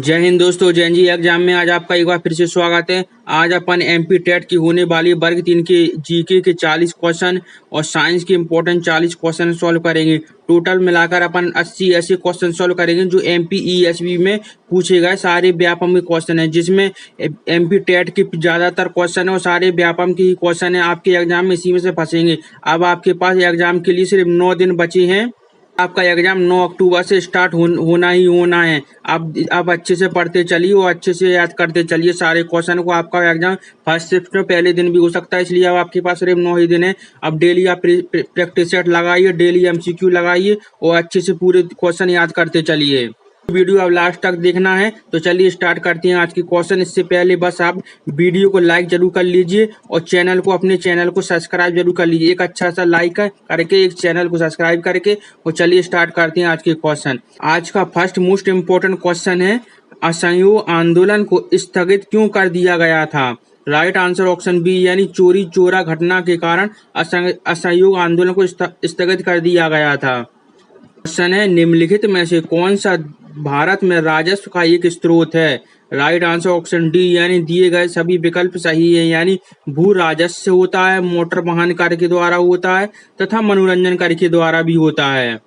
जय हिंद दोस्तों, जय जी एग्जाम में आज आपका एक बार फिर से स्वागत है। आज अपन एमपी टेट की होने वाली वर्ग 3 के जीके के 40 क्वेश्चन और साइंस के इम्पोर्टेंट 40 क्वेश्चन सॉल्व करेंगे। टोटल मिलाकर अपन 80 ऐसे क्वेश्चन सॉल्व करेंगे जो एमपी ईएसबी में पूछे गए सारे व्यापम के क्वेश्चन है, जिसमें एमपी टेट के ज्यादातर क्वेश्चन है और सारे व्यापम के ही क्वेश्चन है। आपके एग्जाम में इसी में से फंसेंगे। अब आपके पास एग्जाम के लिए सिर्फ 9 दिन बचे हैं। आपका एग्जाम 9 अक्टूबर से स्टार्ट होना ही होना है। आप अच्छे से पढ़ते चलिए और अच्छे से याद करते चलिए सारे क्वेश्चन को। आपका एग्जाम फर्स्ट शिफ्ट में पहले दिन भी हो सकता है, इसलिए अब आपके पास सिर्फ 9 ही दिन है। अब डेली आप प्रैक्टिस सेट लगाइए, डेली एमसीक्यू लगाइए और अच्छे से पूरे क्वेश्चन याद करते चलिए। वीडियो अब लास्ट तक देखना है, तो चलिए स्टार्ट करते हैं आज की क्वेश्चन। इससे पहले बस आप वीडियो को लाइक जरूर कर लीजिए और अपने चैनल को सब्सक्राइब जरूर कर लीजिए। एक अच्छा सा लाइक करके एक चैनल को सब्सक्राइब करके और चलिए स्टार्ट करते हैं आज के क्वेश्चन। आज का फर्स्ट मोस्ट इम्पोर्टेंट क्वेश्चन है, असहयोग आंदोलन को स्थगित क्यों कर दिया गया था? राइट आंसर ऑप्शन बी यानी चोरी चोरा घटना के कारण असहयोग आंदोलन को स्थगित कर दिया गया था। क्वेश्चन है, निम्नलिखित में से कौन सा भारत में राजस्व का एक स्रोत है? राइट आंसर ऑप्शन डी यानी दिए गए सभी विकल्प सही है, यानी भू राजस्व होता है, मोटर वाहन कर के द्वारा होता है तथा मनोरंजन कर के द्वारा भी होता है।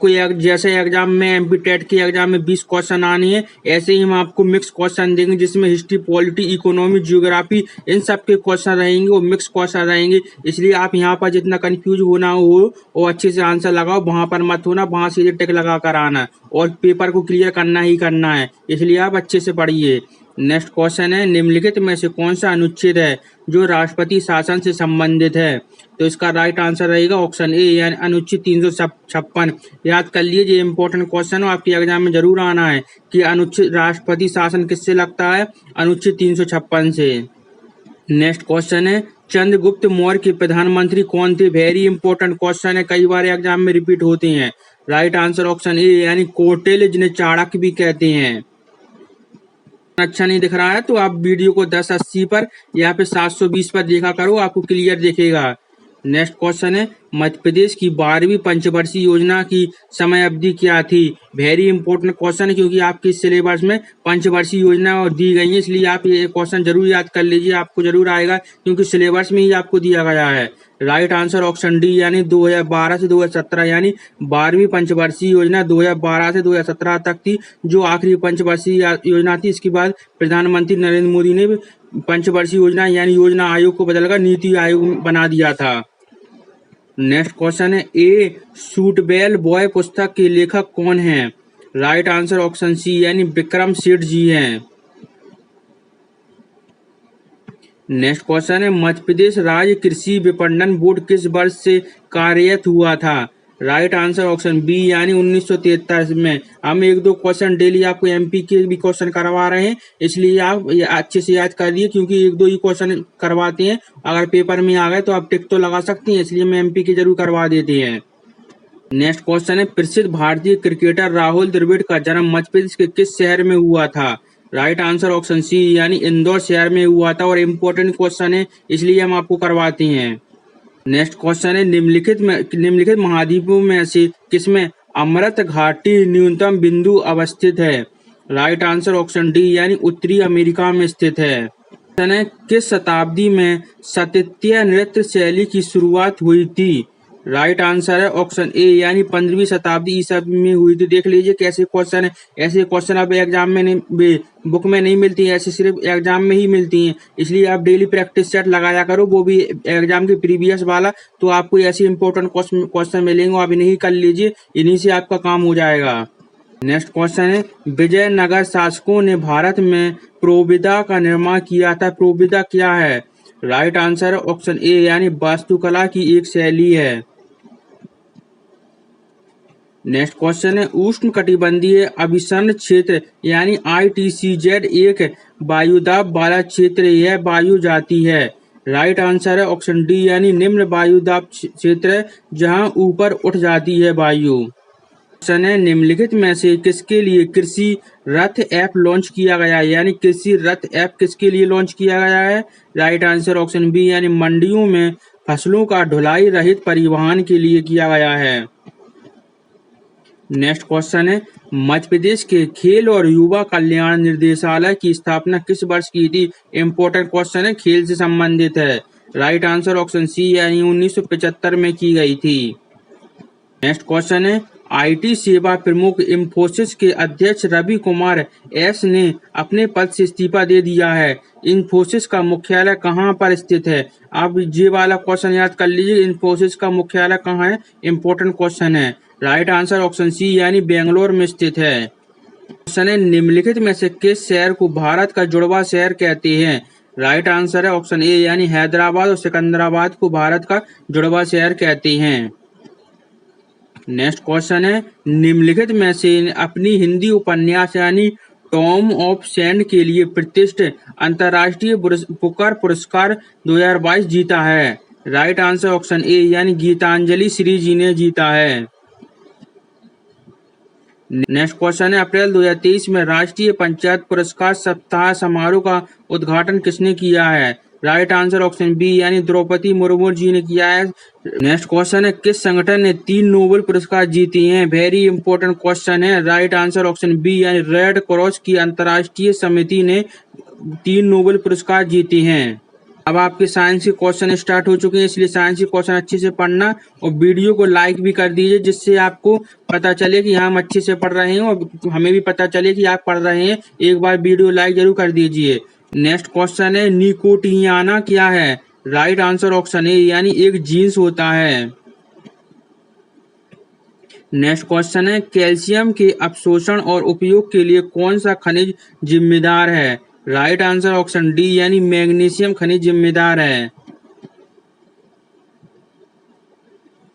जैसे एग्जाम में एमपी टेट के एग्जाम में 20 क्वेश्चन आने हैं, ऐसे ही हम आपको मिक्स क्वेश्चन देंगे जिसमें हिस्ट्री, पॉलिटी, इकोनॉमी, ज्योग्राफी इन सब के क्वेश्चन रहेंगे और मिक्स क्वेश्चन रहेंगे। इसलिए आप यहाँ पर जितना कंफ्यूज होना हो और अच्छे से आंसर लगाओ, वहां पर मत होना, वहां सीधे टिक लगा कर आना और पेपर को क्लियर करना ही करना है। इसलिए आप अच्छे से पढ़िए। नेक्स्ट क्वेश्चन है, निम्नलिखित में से कौन सा अनुच्छेद है जो राष्ट्रपति शासन से संबंधित है? तो इसका राइट आंसर रहेगा ऑप्शन ए यानी अनुच्छेद 356। याद कर लीजिए, ये इंपॉर्टेंट क्वेश्चन हो, आपके एग्जाम में जरूर आना है कि अनुच्छेद राष्ट्रपति शासन किससे लगता है? अनुच्छेद 356 से। नेक्स्ट क्वेश्चन है, चंद्रगुप्त मौर्य के प्रधानमंत्री कौन थे? वेरी इंपॉर्टेंट क्वेश्चन है, कई बार एग्जाम में रिपीट होते हैं। राइट आंसर ऑप्शन ए यानी कौटिल्य, जिन्हें चाणक्य भी कहते हैं। अच्छा नहीं दिख रहा है तो आप वीडियो को 1080 पर या फिर 720 पर देखा करो, आपको क्लियर दिखेगा। नेक्स्ट क्वेश्चन है, मध्य प्रदेश की 12वीं पंचवर्षीय योजना की समय अवधि क्या थी? वेरी इंपॉर्टेंट क्वेश्चन है, क्योंकि आपके सिलेबस में पंचवर्षीय योजना दी गई है, इसलिए आप ये क्वेश्चन जरूर याद कर लीजिए, आपको जरूर आएगा क्योंकि सिलेबस में ही आपको दिया गया है। राइट आंसर ऑप्शन डी यानी 2012 से 2017, यानी 12वीं पंचवर्षीय योजना 2012 से 2017 तक थी, जो आखिरी पंचवर्षीय योजना थी। इसके बाद प्रधानमंत्री नरेंद्र मोदी ने पंचवर्षीय योजना यानी योजना आयोग को बदलकर नीति आयोग बना दिया था। नेक्स्ट क्वेश्चन है, ए सूटबेल बॉय पुस्तक के लेखक कौन है? राइट आंसर ऑप्शन सी यानी विक्रम सेठ जी हैं। नेक्स्ट क्वेश्चन है, मध्य प्रदेश राज्य कृषि विपणन बोर्ड किस वर्ष से कार्यरत हुआ था? राइट आंसर ऑप्शन बी यानी 1973 में। हम 1-2 क्वेश्चन डेली आपको एमपी के भी क्वेश्चन करवा रहे हैं, इसलिए आप अच्छे से याद कर लिए, क्योंकि 1-2 ही क्वेश्चन करवाते हैं। अगर पेपर में आ गए तो आप टिक तो लगा सकते हैं, इसलिए हम एमपी के जरूर करवा देते हैं। नेक्स्ट क्वेश्चन है, प्रसिद्ध भारतीय क्रिकेटर राहुल द्रविड़ का जन्म मध्य प्रदेश के किस शहर में हुआ था? राइट आंसर ऑप्शन सी यानी इंदौर शहर में हुआ था, और इम्पोर्टेंट क्वेश्चन है इसलिए हम आपको करवाते हैं। नेक्स्ट क्वेश्चन है, निम्नलिखित महाद्वीपों में से किसमें अमृत घाटी न्यूनतम बिंदु अवस्थित है? राइट आंसर ऑप्शन डी यानी उत्तरी अमेरिका में स्थित है। क्वेश्चन है, किस शताब्दी में सत्य नृत्य शैली की शुरुआत हुई थी? राइट आंसर है ऑप्शन ए यानी 15वीं शताब्दी ईसा में हुई थी। देख लीजिए कैसे क्वेश्चन है, ऐसे क्वेश्चन अब एग्जाम में नहीं, बुक में नहीं मिलती है, ऐसे सिर्फ एग्जाम में ही मिलती हैं। इसलिए आप डेली प्रैक्टिस सेट लगाया करो, वो भी एग्जाम के प्रीवियस वाला, तो आपको ऐसे इंपॉर्टेंट क्वेश्चन मिलेंगे, आप इन्हीं कर लीजिए, इन्हीं से आपका काम हो जाएगा। नेक्स्ट क्वेश्चन है, विजयनगर शासकों ने भारत में प्रोविदा का निर्माण किया था। प्रोविदा क्या है? राइट आंसर है ऑप्शन ए यानी वास्तुकला की एक शैली है। नेक्स्ट क्वेश्चन है, उष्ण कटिबंधीय अभिसरण क्षेत्र यानी ITCZ एक वायुदाब वाला क्षेत्र यह वायु जाती है। राइट आंसर है ऑप्शन डी यानी निम्न वायुदाब क्षेत्र है, जहां ऊपर उठ जाती है वायु। क्वेश्चन है, निम्नलिखित में से किसके लिए कृषि रथ ऐप लॉन्च किया गया है? यानी कृषि रथ ऐप किसके लिए लॉन्च किया गया है? राइट आंसर ऑप्शन बी यानी मंडियों में फसलों का ढुलाई रहित परिवहन के लिए किया गया है। नेक्स्ट क्वेश्चन है, मध्य प्रदेश के खेल और युवा कल्याण निर्देशालय की स्थापना किस वर्ष की थी? इंपॉर्टेंट क्वेश्चन है, खेल से संबंधित है। राइट आंसर ऑप्शन सी यानी 1975 में की गई थी। नेक्स्ट क्वेश्चन है, आईटी सेवा प्रमुख इंफोसिस के अध्यक्ष रवि कुमार एस ने अपने पद से इस्तीफा दे दिया है। इंफोसिस का मुख्यालय कहाँ पर स्थित है? आप ये वाला क्वेश्चन याद कर लीजिए, इंफोसिस का मुख्यालय कहाँ है? इंपॉर्टेंट क्वेश्चन है। राइट आंसर ऑप्शन सी यानी बेंगलोर में स्थित है। क्वेश्चन है, निम्नलिखित में से किस शहर को भारत का जुड़वा शहर कहते हैं? राइट आंसर है ऑप्शन ए यानी हैदराबाद और सिकंदराबाद को भारत का जुड़वा शहर कहते हैं। नेक्स्ट क्वेश्चन है, निम्नलिखित में से अपनी हिंदी उपन्यास यानी टॉम ऑफ सैंड के लिए प्रतिष्ठित अंतर्राष्ट्रीय बुकर पुरस्कार 2022 जीता है? राइट आंसर ऑप्शन ए यानी गीतांजलि श्री जी ने जीता है। नेक्स्ट क्वेश्चन है, अप्रैल 2023 में राष्ट्रीय पंचायत पुरस्कार सप्ताह समारोह का उद्घाटन किसने किया है? राइट आंसर ऑप्शन बी यानी द्रौपदी मुर्मू जी ने किया है। नेक्स्ट क्वेश्चन है, किस संगठन ने 3 नोबेल पुरस्कार जीती हैं? वेरी इंपॉर्टेंट क्वेश्चन है। राइट आंसर ऑप्शन बी यानी रेड क्रॉस की अंतर्राष्ट्रीय समिति ने 3 नोबेल पुरस्कार जीते हैं। अब आपके साइंस के क्वेश्चन स्टार्ट हो चुके हैं, इसलिए साइंस के क्वेश्चन अच्छे से पढ़ना और वीडियो को लाइक भी कर दीजिए, जिससे आपको पता चले कि हम अच्छे से पढ़ रहे हैं और हमें भी पता चले कि आप पढ़ रहे हैं। एक बार वीडियो लाइक जरूर कर दीजिए। नेक्स्ट क्वेश्चन है, निकोटियाना क्या है? राइट आंसर ऑप्शन ए यानी एक जीन्स होता है। नेक्स्ट क्वेश्चन है, कैल्शियम के अवशोषण और उपयोग के लिए कौन सा खनिज जिम्मेदार है? राइट आंसर ऑप्शन डी यानी मैग्नीशियम खनिज जिम्मेदार है।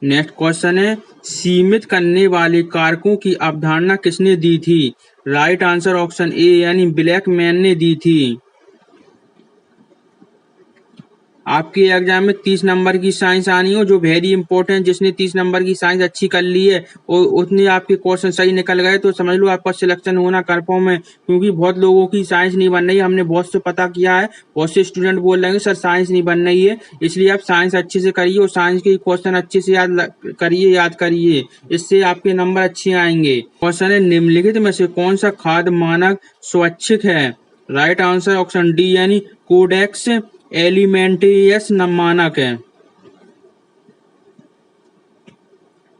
नेक्स्ट क्वेश्चन है, सीमित करने वाले कारकों की अवधारणा किसने दी थी? राइट आंसर ऑप्शन ए यानी ब्लैकमैन ने दी थी। आपके एग्जाम में 30 नंबर की साइंस आनी हो, जो वेरी इंपॉर्टेंट, जिसने 30 नंबर की साइंस अच्छी कर ली है और उतने आपके क्वेश्चन सही निकल गए तो समझ लो आपका सिलेक्शन होना कंफर्म है। क्योंकि बहुत लोगों की साइंस नहीं बन रही है, हमने बहुत से पता किया है, बहुत से स्टूडेंट बोल रहे हैं सर साइंस नहीं बन रही है। इसलिए आप साइंस अच्छे से करिए और साइंस के क्वेश्चन अच्छे से याद करिए, इससे आपके नंबर अच्छे आएंगे। क्वेश्चन है, निम्नलिखित में से कौन सा खाद्य मानक स्वैच्छिक है? राइट आंसर ऑप्शन डी यानी कोडेक्स एलिमेंटेरियस मानक है।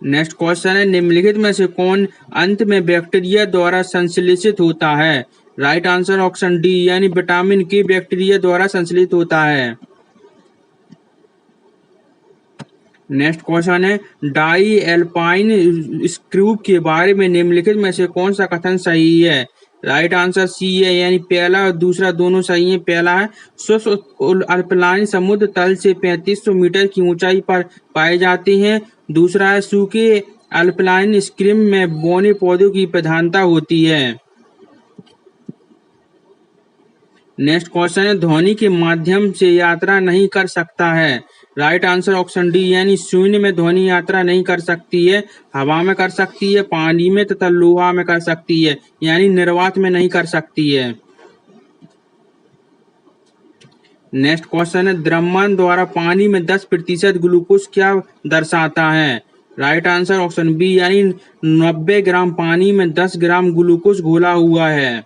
नेक्स्ट क्वेश्चन है, निम्नलिखित में से कौन अंत में बैक्टीरिया द्वारा संश्लेषित होता है? राइट आंसर ऑप्शन डी यानी विटामिन के बैक्टीरिया द्वारा संश्लेषित होता है। नेक्स्ट क्वेश्चन है, डाई एल्पाइन स्क्रू के बारे में निम्नलिखित में से कौन सा कथन सही है? राइट आंसर सी है यानी पहला और दूसरा दोनों सही है। पहला है, शुष्क अल्पलाइन समुद्र तल से 3500 मीटर की ऊंचाई पर पाए जाते हैं। दूसरा है, सूखे अल्पलाइन स्क्रीम में बौने पौधों की प्रधानता होती है। नेक्स्ट क्वेश्चन है, ध्वनि के माध्यम से यात्रा नहीं कर सकता है? राइट आंसर ऑप्शन डी यानी शून्य में ध्वनि यात्रा नहीं कर सकती है। हवा में कर सकती है, पानी में तथा लोहा में कर सकती है, यानी निर्वात में नहीं कर सकती है। नेक्स्ट क्वेश्चन है, द्रव्यमान द्वारा पानी में 10% ग्लूकोज क्या दर्शाता है? राइट आंसर ऑप्शन बी यानी 90 ग्राम पानी में 10 ग्राम ग्लूकोज घोला हुआ है।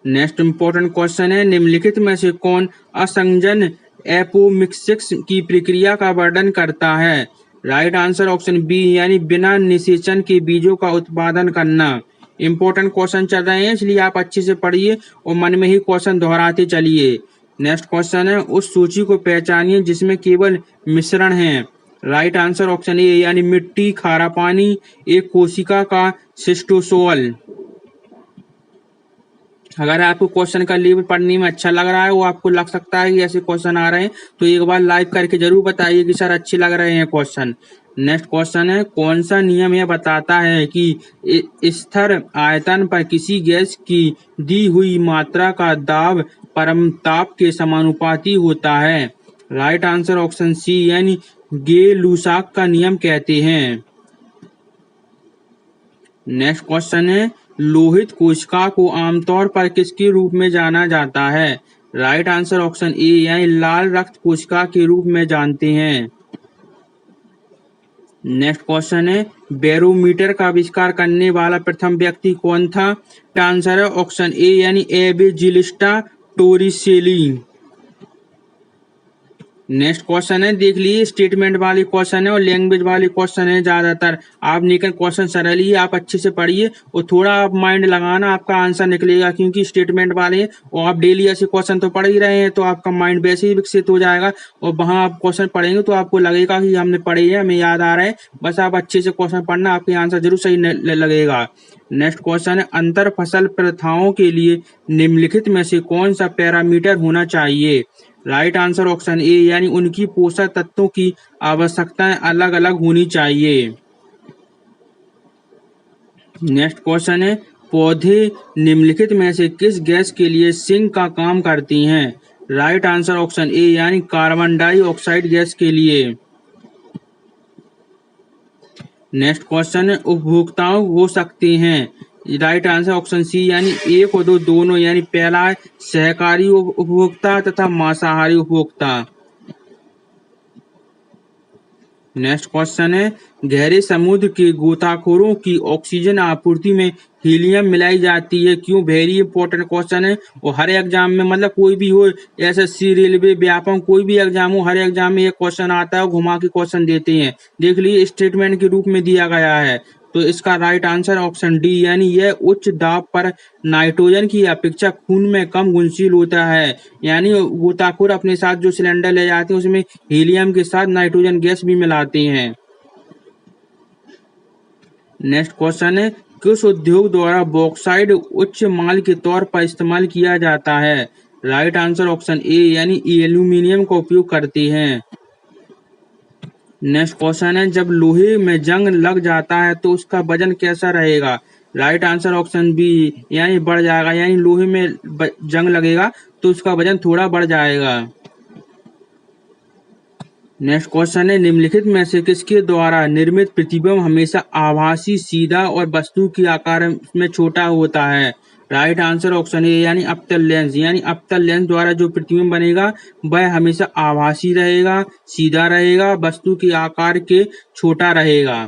नेक्स्ट इंपॉर्टेंट क्वेश्चन है, निम्नलिखित में से कौन असंजन एपोमिक्सिस की प्रक्रिया का वर्णन करता है? राइट आंसर ऑप्शन बी यानी बिना निषेचन के बीजों का उत्पादन करना। इंपॉर्टेंट क्वेश्चन चल रहे हैं, इसलिए आप अच्छे से पढ़िए और मन में ही क्वेश्चन दोहराते चलिए। नेक्स्ट क्वेश्चन है, उस सूची को पहचानिए जिसमें केवल मिश्रण है। राइट आंसर ऑप्शन ए यानी मिट्टी, खारा पानी, एक कोशिका का सिस्टोसोल। अगर आपको क्वेश्चन का लेवल पढ़ने में अच्छा लग रहा है, वो आपको लग सकता है कि ऐसे क्वेश्चन आ रहे हैं, तो एक बार लाइव करके जरूर बताइए कि सर अच्छे लग रहे हैं क्वेश्चन। नेक्स्ट क्वेश्चन है, कौन सा नियम यह बताता है कि स्थिर आयतन पर किसी गैस की दी हुई मात्रा का दाब परमताप के समानुपाती होता है? राइट आंसर ऑप्शन सी यानी गे-लुसाक का नियम कहते हैं। नेक्स्ट क्वेश्चन है, लोहित कोशिका को आमतौर पर किसके रूप में जाना जाता है? राइट आंसर ऑप्शन ए यानी लाल रक्त कोशिका के रूप में जानते हैं। नेक्स्ट क्वेश्चन है, बैरोमीटर का आविष्कार करने वाला प्रथम व्यक्ति कौन था? आंसर है ऑप्शन ए यानी एबेजिलिस्टा टोरिसेली। नेक्स्ट क्वेश्चन है, देख लीजिए स्टेटमेंट वाले क्वेश्चन है और लैंग्वेज वाले क्वेश्चन है ज्यादातर। आप लेकिन क्वेश्चन सरल ही, आप अच्छे से पढ़िए और थोड़ा आप माइंड लगाना, आपका आंसर निकलेगा। क्योंकि स्टेटमेंट वाले हैं और आप डेली ऐसे क्वेश्चन तो पढ़ ही रहे हैं, तो आपका माइंड वैसे ही विकसित हो जाएगा और वहां आप क्वेश्चन पढ़ेंगे तो आपको लगेगा कि हमने पढ़े हैं, हमें याद आ रहा है। बस आप अच्छे से क्वेश्चन पढ़ना, आपके आंसर जरूर सही लगेगा। नेक्स्ट क्वेश्चन है, अंतर फसल प्रथाओं के लिए निम्नलिखित में से कौन सा पैरामीटर होना चाहिए? राइट आंसर ऑप्शन ए यानी उनकी पोषक तत्वों की आवश्यकताएं अलग अलग होनी चाहिए। नेक्स्ट क्वेश्चन है, पौधे निम्नलिखित में से किस गैस के लिए सिंक का काम करती हैं? राइट आंसर ऑप्शन ए यानी कार्बन डाइऑक्साइड गैस के लिए। नेक्स्ट क्वेश्चन है, उपभोक्ताओं हो सकते हैं? राइट आंसर ऑप्शन सी यानी एक और दो दोनों, यानी पहला है सहकारी उपभोक्ता तथा मांसाहारी उपभोक्ता। नेक्स्ट क्वेश्चन है, गहरे समुद्र के गोताखोरों की ऑक्सीजन आपूर्ति में हीलियम मिलाई जाती है, क्यों? वेरी इंपॉर्टेंट क्वेश्चन है और हर एग्जाम में, मतलब कोई भी हो, एसएससी, रेलवे, व्यापक, कोई भी एग्जाम हो, हर एग्जाम में ये क्वेश्चन आता है और घुमा के क्वेश्चन देते हैं। देख लीजिए स्टेटमेंट के रूप में दिया गया है, तो इसका राइट आंसर ऑप्शन डी यानी यह उच्च दाब पर नाइट्रोजन की अपेक्षा खून में कम घुलनशील होता है। यानी गोताखोर अपने साथ जो सिलेंडर ले जाते हैं उसमें हीलियम के साथ नाइट्रोजन गैस भी मिलाते हैं। नेक्स्ट क्वेश्चन है, किस उद्योग द्वारा बॉक्साइट उच्च माल के तौर पर इस्तेमाल किया जाता है? राइट आंसर ऑप्शन ए यानी एल्यूमिनियम का उपयोग करते हैं। नेक्स्ट क्वेश्चन है, जब लोहे में जंग लग जाता है तो उसका वजन कैसा रहेगा? राइट आंसर ऑप्शन बी यानी बढ़ जाएगा, यानी लोहे में जंग लगेगा तो उसका वजन थोड़ा बढ़ जाएगा। नेक्स्ट क्वेश्चन है, निम्नलिखित में से किसके द्वारा निर्मित प्रतिबिंब हमेशा आभासी, सीधा और वस्तु के आकार में छोटा होता है? राइट आंसर ऑप्शन ए यानी अवतल लेंस, यानी अवतल लेंस द्वारा जो प्रतिबिंब बनेगा वह हमेशा आभासी रहेगा, सीधा रहेगा, वस्तु के आकार के छोटा रहेगा।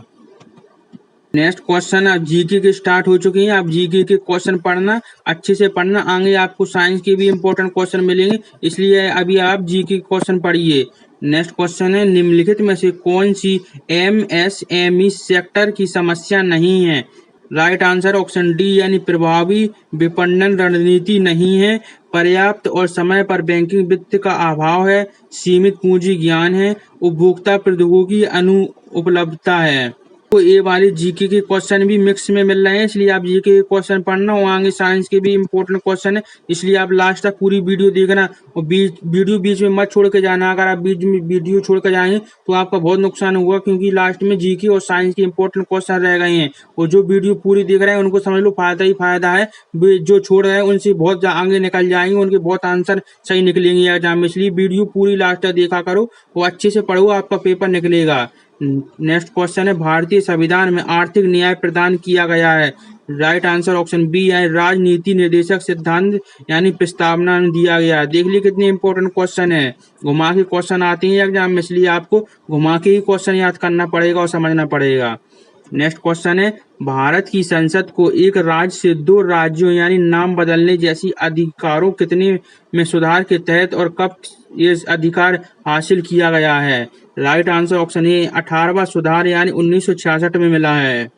नेक्स्ट क्वेश्चन, अब जीके के स्टार्ट हो चुके हैं। आप जीके के क्वेश्चन पढ़ना, अच्छे से पढ़ना, आगे आपको साइंस के भी इंपॉर्टेंट क्वेश्चन मिलेंगे, इसलिए अभी आप जीके क्वेश्चन पढ़िए। नेक्स्ट क्वेश्चन है, निम्नलिखित में से कौन सी एमएसएमई सेक्टर की समस्या नहीं है? राइट आंसर ऑप्शन डी यानी प्रभावी विपणन रणनीति नहीं है, पर्याप्त और समय पर बैंकिंग वित्त का अभाव है, सीमित पूंजी ज्ञान है, उपभोक्ता प्रौद्योगिकी अनुपलब्धता है। को ये वाले जीके के क्वेश्चन भी मिक्स में मिल रहे हैं, इसलिए आप जीके के क्वेश्चन पढ़ना और आगे साइंस के भी इंपॉर्टेंट क्वेश्चन है, इसलिए आप लास्ट तक पूरी वीडियो देखना और वीडियो बीच में मत छोड़ के जाना। अगर आप बीच में वीडियो छोड़ कर जाएंगे तो आपका बहुत नुकसान होगा, क्योंकि लास्ट में जीके और साइंस के इंपॉर्टेंट क्वेश्चन रह गए हैं और जो वीडियो पूरी देख रहे हैं उनको समझ लो फायदा ही फायदा है, जो छोड़ रहे हैं उनसे बहुत आगे निकल जाएंगे, उनके बहुत आंसर सही निकलेंगे एग्जाम में, इसलिए वीडियो पूरी लास्ट तक देखा करो और अच्छे से पढ़ो, आपका पेपर निकलेगा। नेक्स्ट क्वेश्चन है, भारतीय संविधान में आर्थिक न्याय प्रदान किया गया है? राइट आंसर ऑप्शन बी यानी राजनीति निर्देशक सिद्धांत यानी प्रस्तावना में दिया गया है। देख लीजिए कितने इंपॉर्टेंट क्वेश्चन है, घुमा के क्वेश्चन आते हैं एग्जाम में, इसलिए आपको घुमा के ही क्वेश्चन याद करना पड़ेगा और समझना पड़ेगा। नेक्स्ट क्वेश्चन है, भारत की संसद को एक राज्य से दो राज्यों यानी नाम बदलने जैसी अधिकारों कितने में सुधार के तहत और कब ये अधिकार हासिल किया गया है? राइट आंसर ऑप्शन ए 18वां सुधार यानी 1966 में मिला है।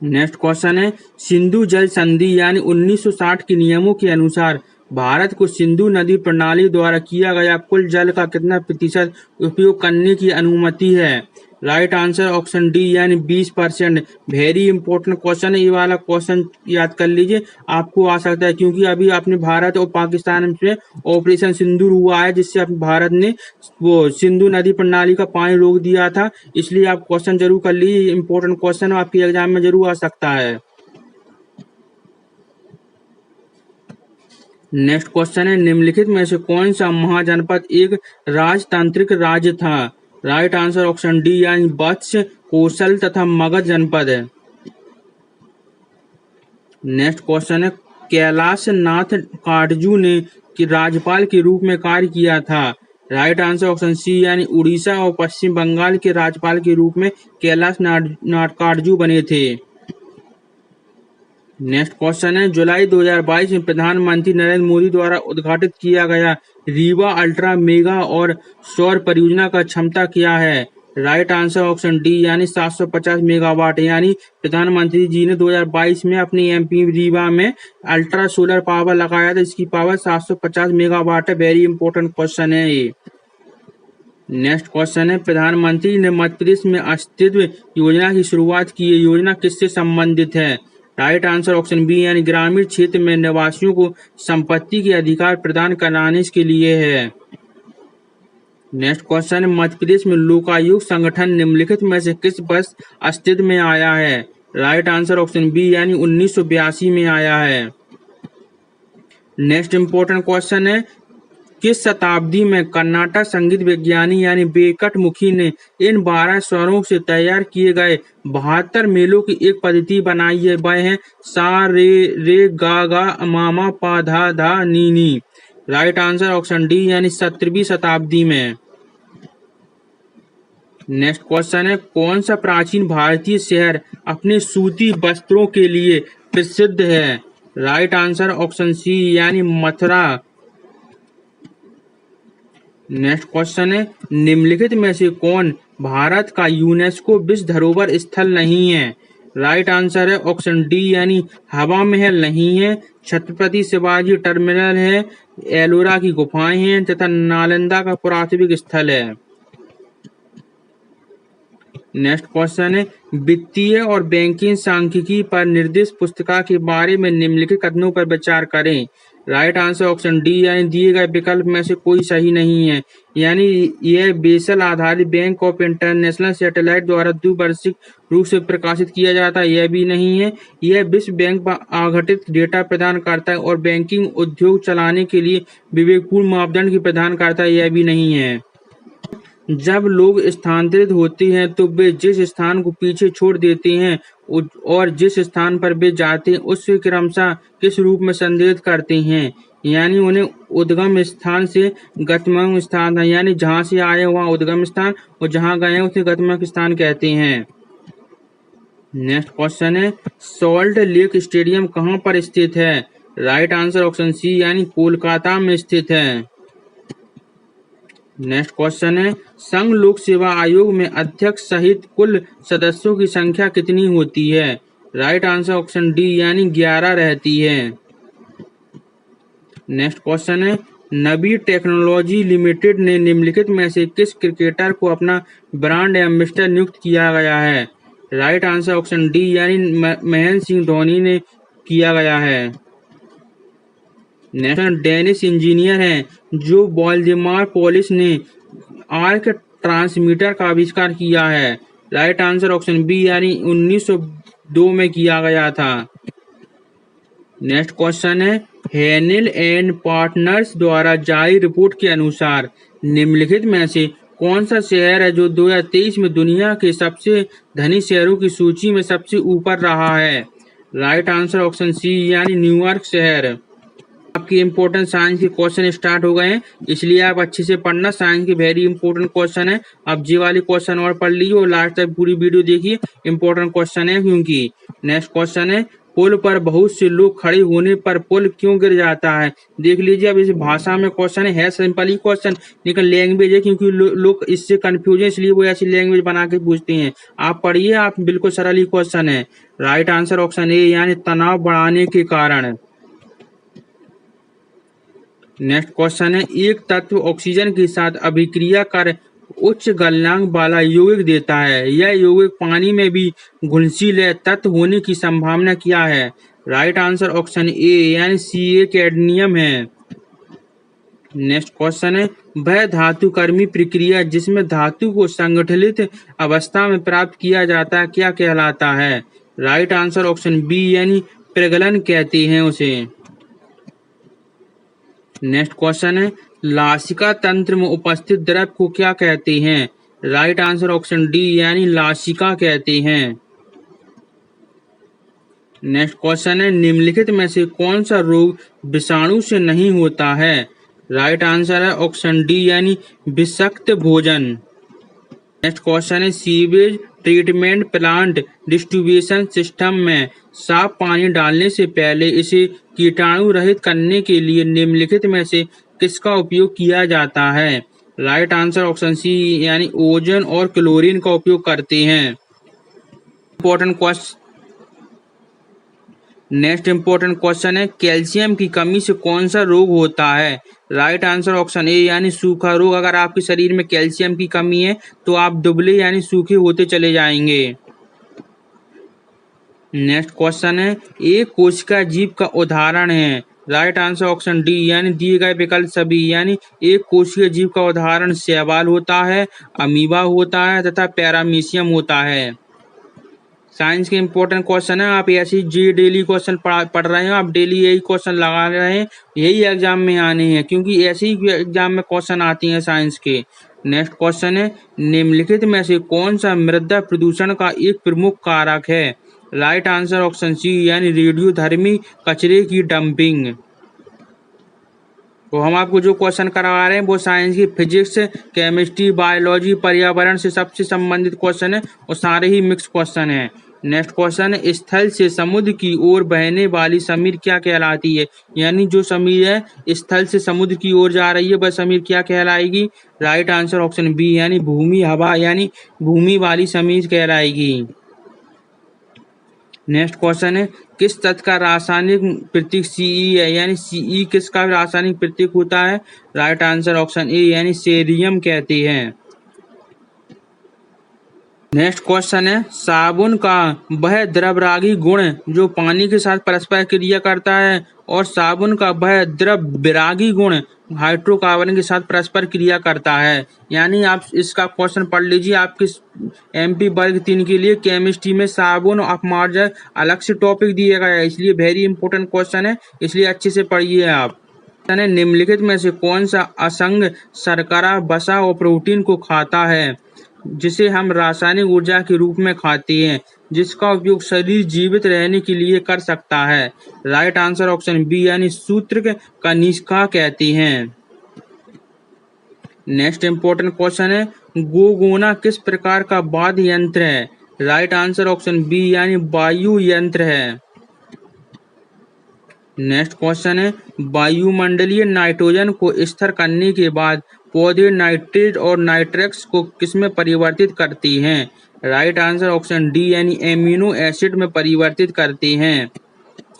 नेक्स्ट क्वेश्चन है, सिंधु जल संधि यानी 1960 के नियमों के अनुसार भारत को सिंधु नदी प्रणाली द्वारा किया गया कुल जल का कितना प्रतिशत उपयोग करने की अनुमति है? राइट आंसर ऑप्शन डी यानी 20%। वेरी इंपॉर्टेंट क्वेश्चन है, ये वाला क्वेश्चन याद कर लीजिए, आपको आ सकता है, क्योंकि अभी अपने भारत और पाकिस्तान में ऑपरेशन सिंदूर हुआ है, जिससे अपने भारत ने वो सिंधु नदी प्रणाली का पानी रोक दिया था, इसलिए आप क्वेश्चन जरूर कर लीजिए, इंपॉर्टेंट क्वेश्चन आपके एग्जाम में जरूर आ सकता है। नेक्स्ट क्वेश्चन है, निम्नलिखित में से कौन सा महाजनपद एक राजतांत्रिक राज्य था? राइट आंसर ऑप्शन डी यानी वत्स, कौशल तथा मगध जनपद है। नेक्स्ट क्वेश्चन है, कैलाश नाथ काटजू ने कि राज्यपाल के रूप में कार्य किया था? राइट आंसर ऑप्शन सी यानी उड़ीसा और पश्चिम बंगाल के राज्यपाल के रूप में कैलाश नाडकार्जु बने थे। नेक्स्ट क्वेश्चन है, जुलाई 2022 में प्रधानमंत्री नरेंद्र मोदी द्वारा उद्घाटित किया गया रीवा अल्ट्रा मेगा और सौर परियोजना का क्षमता क्या है? राइट आंसर ऑप्शन डी यानी 750 मेगावाट। यानी प्रधानमंत्री जी ने 2022 में अपनी एमपी रीवा में अल्ट्रा सोलर पावर लगाया था, इसकी पावर 750 मेगावाट है। वेरी इंपॉर्टेंट क्वेश्चन है ये। नेक्स्ट क्वेश्चन है, प्रधानमंत्री ने मध्य प्रदेश में अस्तित्व योजना की शुरुआत की। ये योजना किससे संबंधित है? राइट आंसर ऑप्शन बी यानी ग्रामीण क्षेत्र में निवासियों को संपत्ति के अधिकार प्रदान कराने के लिए है। नेक्स्ट क्वेश्चन है, मध्य प्रदेश में लोकायुक्त संगठन निम्नलिखित में से किस वर्ष अस्तित्व में आया है? राइट आंसर ऑप्शन बी यानी 1982 में आया है। नेक्स्ट इंपॉर्टेंट क्वेश्चन है, किस शताब्दी में कर्नाटक संगीत विज्ञानी यानी वेंकट ने इन 12 स्वरों से तैयार किए गए 72 मेलों की एक पद्धति बनाई है? वह है सा रे रे गा गा मामा पा धा धा नी नी। राइट आंसर ऑप्शन डी यानी 17वीं शताब्दी में। नेक्स्ट क्वेश्चन है, कौन सा प्राचीन भारतीय शहर अपने सूती वस्त्रों के लिए प्रसिद्ध है? राइट आंसर ऑप्शन सी यानी मथुरा। नेक्स्ट क्वेश्चन है, निम्नलिखित में से कौन भारत का यूनेस्को विश्व धरोहर स्थल नहीं है? राइट आंसर है ऑप्शन डी यानी हवा महल नहीं है, छत्रपति शिवाजी टर्मिनल है, एलोरा की गुफाएं हैं तथा नालंदा का पुरातत्विक स्थल है। नेक्स्ट क्वेश्चन है, वित्तीय और बैंकिंग सांख्यिकी पर निर्दिष्ट पुस्तिका के बारे में निम्नलिखित कथनों पर विचार करें। राइट आंसर ऑप्शन डी यानी दिए गए विकल्प में से कोई सही नहीं है। यानी यह बेसल आधारित बैंक ऑफ इंटरनेशनल सैटेलाइट द्वारा द्विवार्षिक रूप से प्रकाशित किया जाता है, यह भी नहीं है। यह विश्व बैंक पर आघटित डेटा प्रदान करता है और बैंकिंग उद्योग चलाने के लिए विवेकपूर्ण मापदंड की प्रदान करता है, यह भी नहीं है। जब लोग स्थानांतरित होते हैं तो वे जिस स्थान को पीछे छोड़ देते हैं और जिस स्थान पर वे जाते हैं उससे क्रमशः किस रूप में संदर्भित करते हैं? यानी उन्हें उद्गम स्थान से गंतव्य स्थान, यानी जहां से आए वहां उद्गम स्थान और जहां गए उसे गंतव्य स्थान कहते हैं। नेक्स्ट क्वेश्चन है, सॉल्ट लेक स्टेडियम कहां पर स्थित है? राइट आंसर ऑप्शन सी यानी कोलकाता में स्थित है। नेक्स्ट क्वेश्चन है, संघ लोक सेवा आयोग में अध्यक्ष सहित कुल सदस्यों की संख्या कितनी होती है? राइट आंसर ऑप्शन डी यानी 11 रहती है। नेक्स्ट क्वेश्चन है, नबी टेक्नोलॉजी लिमिटेड ने निम्नलिखित में से किस क्रिकेटर को अपना ब्रांड एम्बेसडर नियुक्त किया गया है? राइट आंसर ऑप्शन डी यानी महेंद्र सिंह धोनी ने किया गया है। नेक्स्ट डेनिश इंजीनियर हैं जो वोल्डेमार पॉलिश ने आर्क ट्रांसमीटर का आविष्कार किया है। राइट आंसर ऑप्शन बी यानी 1902 में किया गया था। नेक्स्ट क्वेश्चन है, हेनेल एंड पार्टनर्स द्वारा जारी रिपोर्ट के अनुसार निम्नलिखित में से कौन सा शहर है जो 2023 में दुनिया के सबसे धनी शहरों की सूची में सबसे ऊपर रहा है? राइट आंसर ऑप्शन सी यानी न्यूयॉर्क शहर। आपकी इंपॉर्टेंट साइंस के क्वेश्चन स्टार्ट हो गए हैं, इसलिए आप अच्छे से पढ़ना। साइंस के वेरी इंपॉर्टेंट क्वेश्चन है, आप जी वाले क्वेश्चन और पढ़ लीजिए और लास्ट तक पूरी वीडियो देखिए, इंपॉर्टेंट क्वेश्चन है क्योंकि। नेक्स्ट क्वेश्चन है, पुल पर बहुत से लोग खड़े होने पर पुल क्यों गिर जाता है? देख लीजिए, अब इस भाषा में क्वेश्चन है सिंपल ही क्वेश्चन, लेकिन लैंग्वेज है क्योंकि लोग इससे कंफ्यूज है, इसलिए वो ऐसी लैंग्वेज बना के पूछते हैं। आप पढ़िए, आप बिल्कुल सरल ही क्वेश्चन है। राइट आंसर ऑप्शन ए यानी तनाव बढ़ाने के कारण। नेक्स्ट क्वेश्चन है, एक तत्व ऑक्सीजन के साथ अभिक्रिया कर उच्च गलनांक वाला यौगिक देता है, यह यौगिक पानी में भी घुलनशील तत्व होने की संभावना क्या है? राइट आंसर ऑप्शन ए यानी सी कैडमियम है। नेक्स्ट क्वेश्चन है, वह धातु कर्मी प्रक्रिया जिसमें धातु को संगठित अवस्था में प्राप्त किया जाता है क्या कहलाता है? राइट आंसर ऑप्शन बी यानी प्रगलन कहते हैं उसे। नेक्स्ट क्वेश्चन है, लासिका तंत्र में उपस्थित द्रव को क्या कहते हैं? राइट आंसर ऑप्शन डी यानी लासिका कहते हैं। नेक्स्ट क्वेश्चन है, निम्नलिखित में से कौन सा रोग विषाणु से नहीं होता है? राइट आंसर है ऑप्शन डी यानी विषाक्त भोजन। नेक्स्ट क्वेश्चन है sewage treatment plant distribution system में साफ पानी डालने से पहले इसे कीटाणु रहित करने के लिए निम्नलिखित में से किसका उपयोग किया जाता है? राइट आंसर ऑप्शन सी यानी ओजोन और क्लोरीन का उपयोग करते हैं। Important question next important question है कैल्शियम की कमी से कौन सा रोग होता है? राइट आंसर ऑप्शन ए यानी सूखा रोग। अगर आपके शरीर में कैल्शियम की कमी है तो आप दुबले यानी सूखे होते चले जाएंगे। नेक्स्ट क्वेश्चन है एक कोशिका जीव का उदाहरण है। राइट आंसर ऑप्शन डी यानी दिए गए विकल्प सभी यानी एक कोशिका जीव का उदाहरण शैवाल होता है, अमीबा होता है तथा पैरामीशियम होता है। साइंस के इंपॉर्टेंट क्वेश्चन है, आप ऐसे जी डेली क्वेश्चन पढ़ रहे हैं, आप डेली यही क्वेश्चन लगा रहे हैं, यही एग्जाम में आने हैं क्योंकि ऐसे ही एग्जाम में क्वेश्चन आती हैं साइंस के। नेक्स्ट क्वेश्चन है निम्नलिखित में से कौन सा मृदा प्रदूषण का एक प्रमुख कारक है? राइट आंसर ऑप्शन सी यानी रेडियोधर्मी कचरे की डंपिंग। तो हम आपको जो क्वेश्चन करवा रहे हैं वो साइंस की फिजिक्स, केमिस्ट्री, बायोलॉजी, पर्यावरण से सबसे संबंधित क्वेश्चन है और सारे ही मिक्स क्वेश्चन है। नेक्स्ट क्वेश्चन है स्थल से समुद्र की ओर बहने वाली समीर क्या कहलाती है? यानी जो समीर है स्थल से समुद्र की ओर जा रही है वह समीर क्या कहलाएगी? राइट आंसर ऑप्शन बी यानी भूमि हवा यानी भूमि वाली समीर कहलाएगी। नेक्स्ट क्वेश्चन है किस तत्व का रासायनिक प्रतीक सीई है? यानी सीई किसका रासायनिक प्रतीक होता है? राइट आंसर ऑप्शन ए यानी सेरियम कहते हैं। नेक्स्ट क्वेश्चन है साबुन का वह द्रवरागी गुण जो पानी के साथ परस्पर क्रिया करता है और साबुन का वह द्रव विरागी गुण हाइड्रोकार्बन के साथ परस्पर क्रिया करता है। यानी आप इसका क्वेश्चन पढ़ लीजिए, आपके एमपी वर्ग 3 के लिए केमिस्ट्री में साबुन अपमार्जक अलग से टॉपिक दिया गया है, इसलिए वेरी इंपॉर्टेंट क्वेश्चन है, इसलिए अच्छे से पढ़िए आप। निम्नलिखित में से कौन सा असंग शर्करा वसा और प्रोटीन को खाता है जिसे हम रासायनिक ऊर्जा के रूप में खाते हैं, जिसका उपयोग शरीर जीवित रहने के लिए कर सकता है? राइट आंसर ऑप्शन बी यानी सूत्र कनिष्का कहते हैं। नेक्स्ट इंपॉर्टेंट क्वेश्चन है गोगोना किस प्रकार का वाद्य यंत्र है? राइट आंसर ऑप्शन बी यानी वायु यंत्र है। नेक्स्ट क्वेश्चन है वायुमंडलीय नाइट्रोजन को स्थिर करने के बाद पौधे नाइट्रेट और नाइट्रेक्स को किसमें परिवर्तित करती हैं? राइट आंसर ऑप्शन डी यानी एमिनो एसिड में परिवर्तित करते हैं।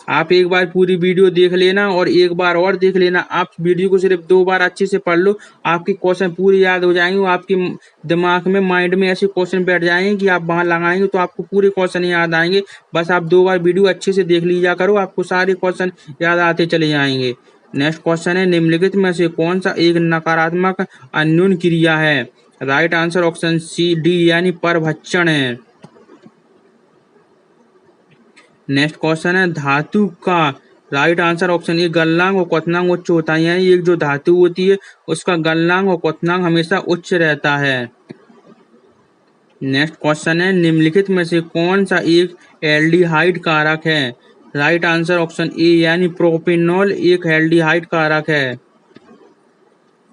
आप एक बार पूरी वीडियो देख लेना और एक बार और देख लेना, आप वीडियो को सिर्फ 2 बार अच्छे से पढ़ लो, आपके क्वेश्चन पूरे याद हो जाएंगे, आपके दिमाग में माइंड में ऐसे क्वेश्चन बैठ जाएंगे कि आप वहां लगाएंगे तो आपको पूरे क्वेश्चन याद आएंगे। बस आप 2 बार वीडियो अच्छे से देख लीजिए करो, आपको सारे क्वेश्चन याद आते चले जाएंगे। नेक्स्ट क्वेश्चन है निम्नलिखित में से कौन सा एक नकारात्मक अन्योन क्रिया है? Right answer option C D यानी परभक्षण है। नेक्स्ट क्वेश्चन है धातु का राइट आंसर ऑप्शन ए गलनांक और क्वथनांक उच्च होता है, यानी एक जो धातु होती है उसका गलनांक और क्वथनांक हमेशा उच्च रहता है। नेक्स्ट क्वेश्चन है निम्नलिखित में से कौन सा एक एल्डिहाइड कारक है? राइट आंसर ऑप्शन ए यानी प्रोपेनॉल एक एल्डिहाइड कारक है।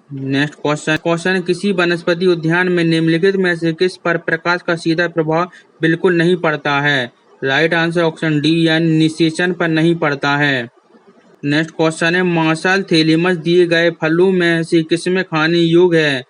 नेक्स्ट क्वेश्चन किसी वनस्पति उद्यान में निम्नलिखित में से किस पर प्रकाश का सीधा प्रभाव बिल्कुल नहीं पड़ता है? राइट आंसर ऑप्शन डी यानी निषेचन पर नहीं पड़ता है। नेक्स्ट क्वेश्चन है मार्शल थैलेमस दिए गए फलों में से किसमें खाने योग्य है?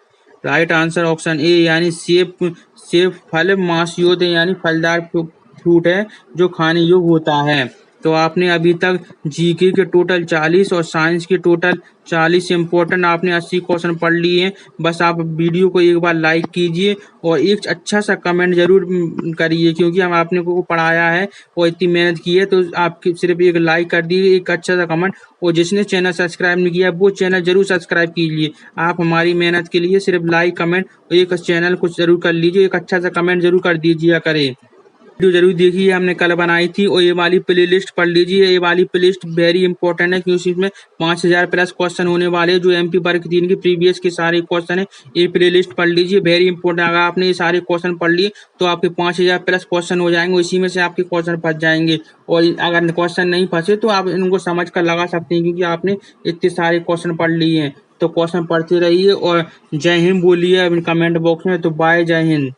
राइट आंसर ऑप्शन ए यानी सेब फल मांसयोग्य यानी फलदार फ्रूट है जो खाने योग्य होता है। तो आपने अभी तक जीके के टोटल 40 और साइंस के टोटल 40 इम्पोर्टेंट आपने 80 क्वेश्चन पढ़ लिए हैं। बस आप वीडियो को एक बार लाइक कीजिए और एक अच्छा सा कमेंट जरूर करिए, क्योंकि हम आपने को पढ़ाया है और इतनी मेहनत की है, तो आप सिर्फ एक लाइक कर दीजिए, एक अच्छा सा कमेंट, और जिसने चैनल सब्सक्राइब नहीं किया वो चैनल जरूर सब्सक्राइब कीजिए। आप हमारी मेहनत के लिए सिर्फ लाइक कमेंट और एक चैनल को जरूर कर लीजिए, एक अच्छा सा कमेंट जरूर कर दीजिए करें। वीडियो जरूर देखिए, हमने कल बनाई थी, और ये वाली प्लेलिस्ट पढ़ लीजिए। ये वाली प्लेलिस्ट वेरी इंपॉर्टेंट है क्योंकि इसमें 5000 प्लस क्वेश्चन होने वाले हैं जो एमपी वर्ग 3 के प्रीवियस के सारे क्वेश्चन है। ये प्लेलिस्ट पढ़ लीजिए, वेरी इंपॉर्टेंट। अगर आपने ये सारे क्वेश्चन पढ़ लिए तो आपके 5000 प्लस क्वेश्चन हो जाएंगे, इसी में से आपके क्वेश्चन फंस जाएंगे। और अगर क्वेश्चन नहीं फंसे तो आप इनको समझ कर लगा सकते हैं क्योंकि आपने इतने सारे क्वेश्चन पढ़ लिए हैं। तो क्वेश्चन पढ़ते रहिए और जय हिंद बोलिए कमेंट बॉक्स में। तो बाय, जय हिंद।